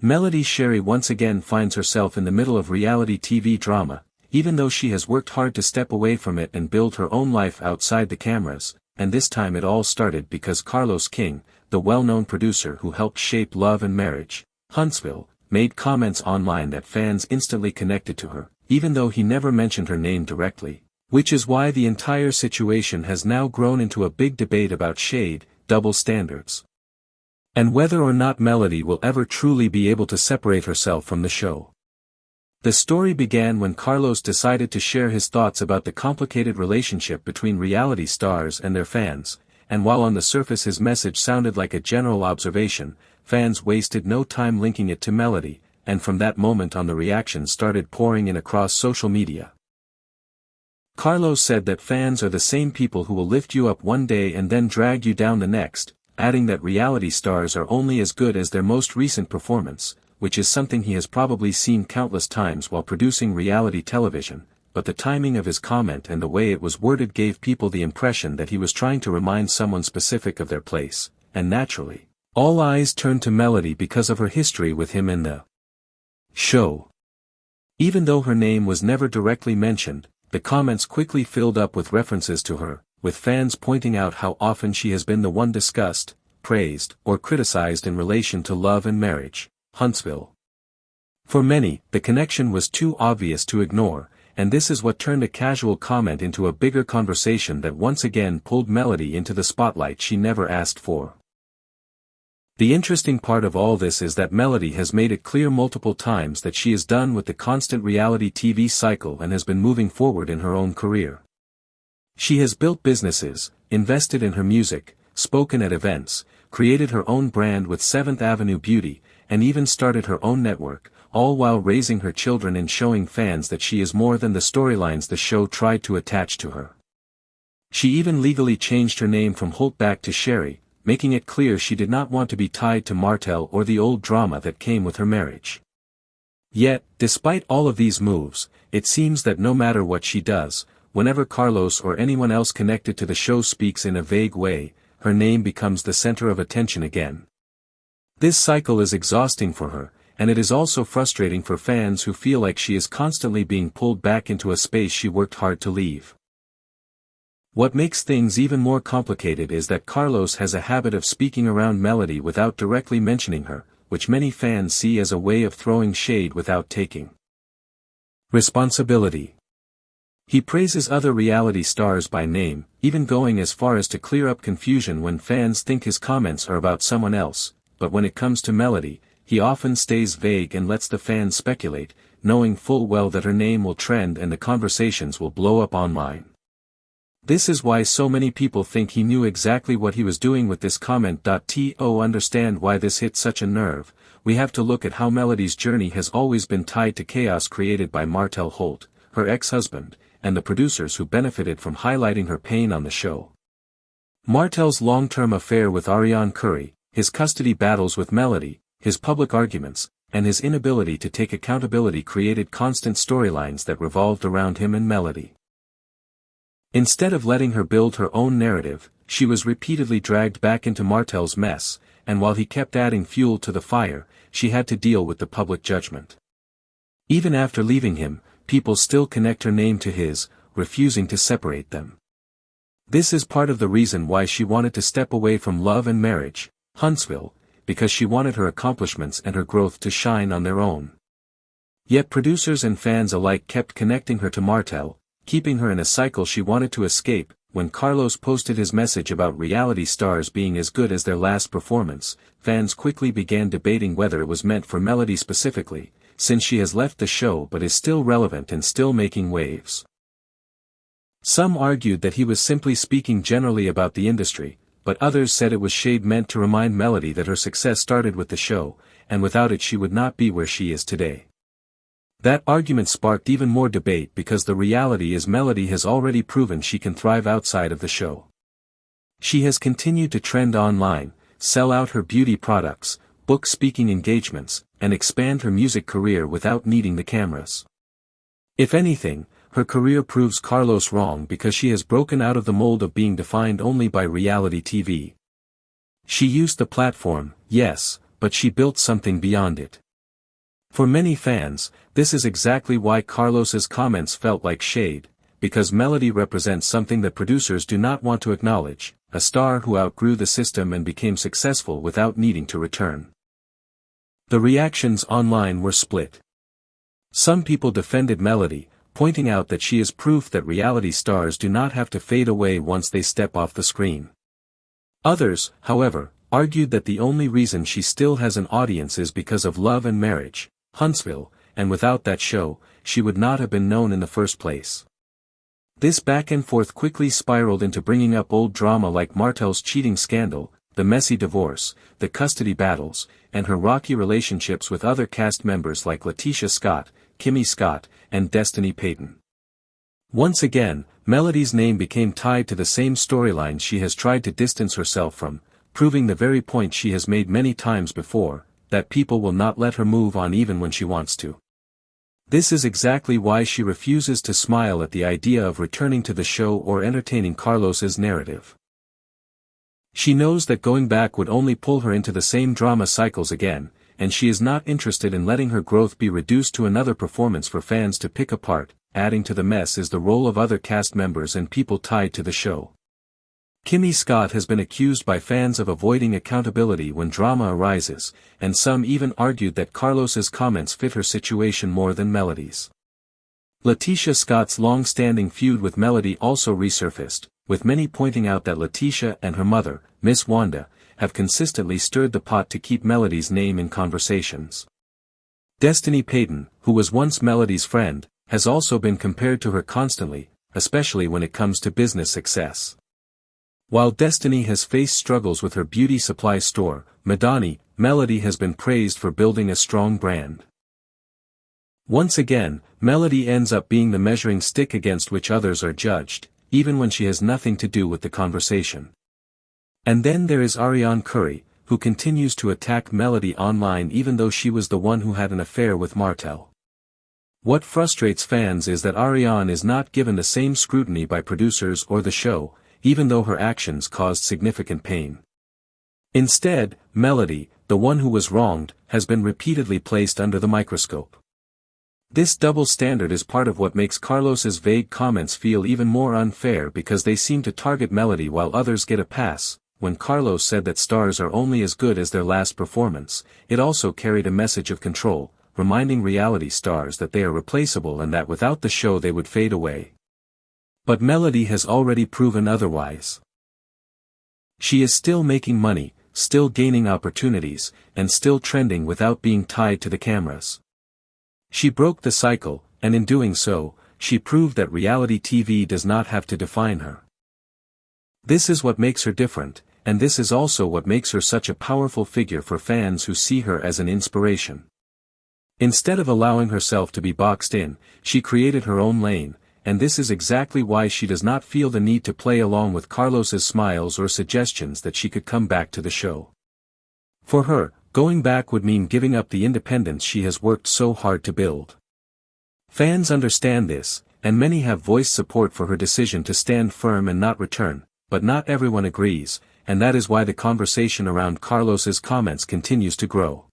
Melody Shari once again finds herself in the middle of reality TV drama, even though she has worked hard to step away from it and build her own life outside the cameras, and this time it all started because Carlos King, the well-known producer who helped shape Love and Marriage, Huntsville, made comments online that fans instantly connected to her, even though he never mentioned her name directly, which is why the entire situation has now grown into a big debate about shade, double standards, and whether or not Melody will ever truly be able to separate herself from the show. The story began when Carlos decided to share his thoughts about the complicated relationship between reality stars and their fans, and while on the surface his message sounded like a general observation, fans wasted no time linking it to Melody, and from that moment on the reactions started pouring in across social media. Carlos said that fans are the same people who will lift you up one day and then drag you down the next, adding that reality stars are only as good as their most recent performance, which is something he has probably seen countless times while producing reality television, but the timing of his comment and the way it was worded gave people the impression that he was trying to remind someone specific of their place, and naturally, all eyes turned to Melody because of her history with him in the show. Even though her name was never directly mentioned, the comments quickly filled up with references to her, with fans pointing out how often she has been the one discussed, praised, or criticized in relation to Love and Marriage, Huntsville. For many, the connection was too obvious to ignore, and this is what turned a casual comment into a bigger conversation that once again pulled Melody into the spotlight she never asked for. The interesting part of all this is that Melody has made it clear multiple times that she is done with the constant reality TV cycle and has been moving forward in her own career. She has built businesses, invested in her music, spoken at events, created her own brand with 7th Avenue Beauty, and even started her own network, all while raising her children and showing fans that she is more than the storylines the show tried to attach to her. She even legally changed her name from Holt back to Shari, making it clear she did not want to be tied to Martell or the old drama that came with her marriage. Yet, despite all of these moves, it seems that no matter what she does, whenever Carlos or anyone else connected to the show speaks in a vague way, her name becomes the center of attention again. This cycle is exhausting for her, and it is also frustrating for fans who feel like she is constantly being pulled back into a space she worked hard to leave. What makes things even more complicated is that Carlos has a habit of speaking around Melody without directly mentioning her, which many fans see as a way of throwing shade without taking responsibility. He praises other reality stars by name, even going as far as to clear up confusion when fans think his comments are about someone else, but when it comes to Melody, he often stays vague and lets the fans speculate, knowing full well that her name will trend and the conversations will blow up online. This is why so many people think he knew exactly what he was doing with this comment. To understand why this hit such a nerve, we have to look at how Melody's journey has always been tied to chaos created by Martell Holt, her ex-husband, and the producers who benefited from highlighting her pain on the show. Martell's long-term affair with Ariane Curry, his custody battles with Melody, his public arguments, and his inability to take accountability created constant storylines that revolved around him and Melody. Instead of letting her build her own narrative, she was repeatedly dragged back into Martell's mess, and while he kept adding fuel to the fire, she had to deal with the public judgment. Even after leaving him, people still connect her name to his, refusing to separate them. This is part of the reason why she wanted to step away from Love and Marriage, Huntsville, because she wanted her accomplishments and her growth to shine on their own. Yet producers and fans alike kept connecting her to Martell, keeping her in a cycle she wanted to escape. When Carlos posted his message about reality stars being as good as their last performance, fans quickly began debating whether it was meant for Melody specifically, since she has left the show but is still relevant and still making waves. Some argued that he was simply speaking generally about the industry, but others said it was shade meant to remind Melody that her success started with the show, and without it she would not be where she is today. That argument sparked even more debate because the reality is Melody has already proven she can thrive outside of the show. She has continued to trend online, sell out her beauty products, book speaking engagements, and expand her music career without needing the cameras. If anything, her career proves Carlos wrong because she has broken out of the mold of being defined only by reality TV. She used the platform, yes, but she built something beyond it. For many fans, this is exactly why Carlos's comments felt like shade, because Melody represents something that producers do not want to acknowledge, a star who outgrew the system and became successful without needing to return. The reactions online were split. Some people defended Melody, pointing out that she is proof that reality stars do not have to fade away once they step off the screen. Others, however, argued that the only reason she still has an audience is because of Love and Marriage, Huntsville, and without that show, she would not have been known in the first place. This back and forth quickly spiraled into bringing up old drama like Martel's cheating scandal, the messy divorce, the custody battles, and her rocky relationships with other cast members like Letitia Scott, Kimmy Scott, and Destiny Payton. Once again, Melody's name became tied to the same storyline she has tried to distance herself from, proving the very point she has made many times before, that people will not let her move on even when she wants to. This is exactly why she refuses to smile at the idea of returning to the show or entertaining Carlos's narrative. She knows that going back would only pull her into the same drama cycles again, and she is not interested in letting her growth be reduced to another performance for fans to pick apart. Adding to the mess is the role of other cast members and people tied to the show. Kimmy Scott has been accused by fans of avoiding accountability when drama arises, and some even argued that Carlos's comments fit her situation more than Melody's. Letitia Scott's long-standing feud with Melody also resurfaced, with many pointing out that Letitia and her mother, Miss Wanda, have consistently stirred the pot to keep Melody's name in conversations. Destiny Payton, who was once Melody's friend, has also been compared to her constantly, especially when it comes to business success. While Destiny has faced struggles with her beauty supply store, Madani, Melody has been praised for building a strong brand. Once again, Melody ends up being the measuring stick against which others are judged, even when she has nothing to do with the conversation. And then there is Ariane Curry, who continues to attack Melody online even though she was the one who had an affair with Martel. What frustrates fans is that Ariane is not given the same scrutiny by producers or the show, even though her actions caused significant pain. Instead, Melody, the one who was wronged, has been repeatedly placed under the microscope. This double standard is part of what makes Carlos's vague comments feel even more unfair because they seem to target Melody while others get a pass. When Carlos said that stars are only as good as their last performance, it also carried a message of control, reminding reality stars that they are replaceable and that without the show they would fade away. But Melody has already proven otherwise. She is still making money, still gaining opportunities, and still trending without being tied to the cameras. She broke the cycle, and in doing so, she proved that reality TV does not have to define her. This is what makes her different, and this is also what makes her such a powerful figure for fans who see her as an inspiration. Instead of allowing herself to be boxed in, she created her own lane, and this is exactly why she does not feel the need to play along with Carlos's smiles or suggestions that she could come back to the show. For her, going back would mean giving up the independence she has worked so hard to build. Fans understand this, and many have voiced support for her decision to stand firm and not return, but not everyone agrees, and that is why the conversation around Carlos's comments continues to grow.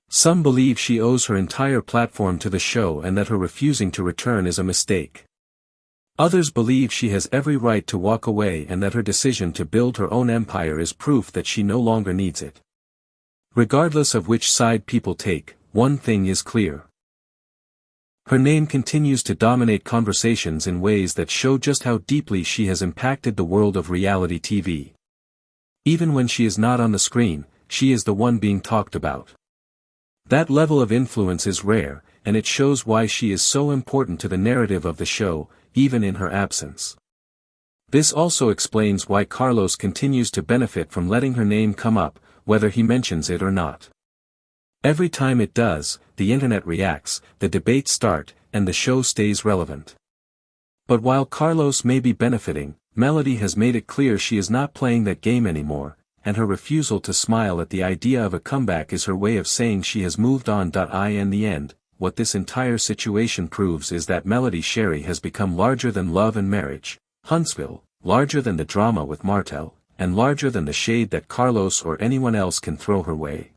Some believe she owes her entire platform to the show and that her refusing to return is a mistake. Others believe she has every right to walk away and that her decision to build her own empire is proof that she no longer needs it. Regardless of which side people take, one thing is clear. Her name continues to dominate conversations in ways that show just how deeply she has impacted the world of reality TV. Even when she is not on the screen, she is the one being talked about. That level of influence is rare, and it shows why she is so important to the narrative of the show, even in her absence. This also explains why Carlos continues to benefit from letting her name come up, whether he mentions it or not. Every time it does, the internet reacts, the debates start, and the show stays relevant. But while Carlos may be benefiting, Melody has made it clear she is not playing that game anymore, and her refusal to smile at the idea of a comeback is her way of saying she has moved on. In the end, what this entire situation proves is that Melody Shari has become larger than Love and Marriage, Huntsville, larger than the drama with Martel, and larger than the shade that Carlos or anyone else can throw her way.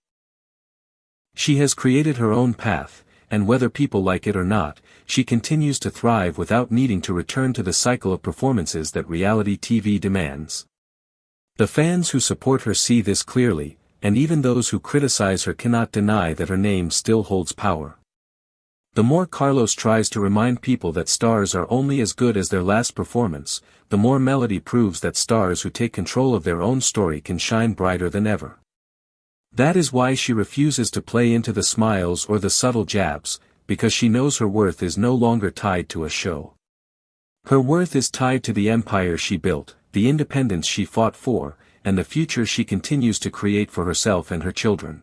She has created her own path, and whether people like it or not, she continues to thrive without needing to return to the cycle of performances that reality TV demands. The fans who support her see this clearly, and even those who criticize her cannot deny that her name still holds power. The more Carlos tries to remind people that stars are only as good as their last performance, the more Melody proves that stars who take control of their own story can shine brighter than ever. That is why she refuses to play into the smiles or the subtle jabs, because she knows her worth is no longer tied to a show. Her worth is tied to the empire she built, the independence she fought for, and the future she continues to create for herself and her children.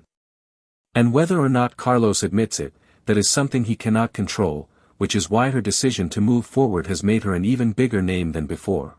And whether or not Carlos admits it, that is something he cannot control, which is why her decision to move forward has made her an even bigger name than before.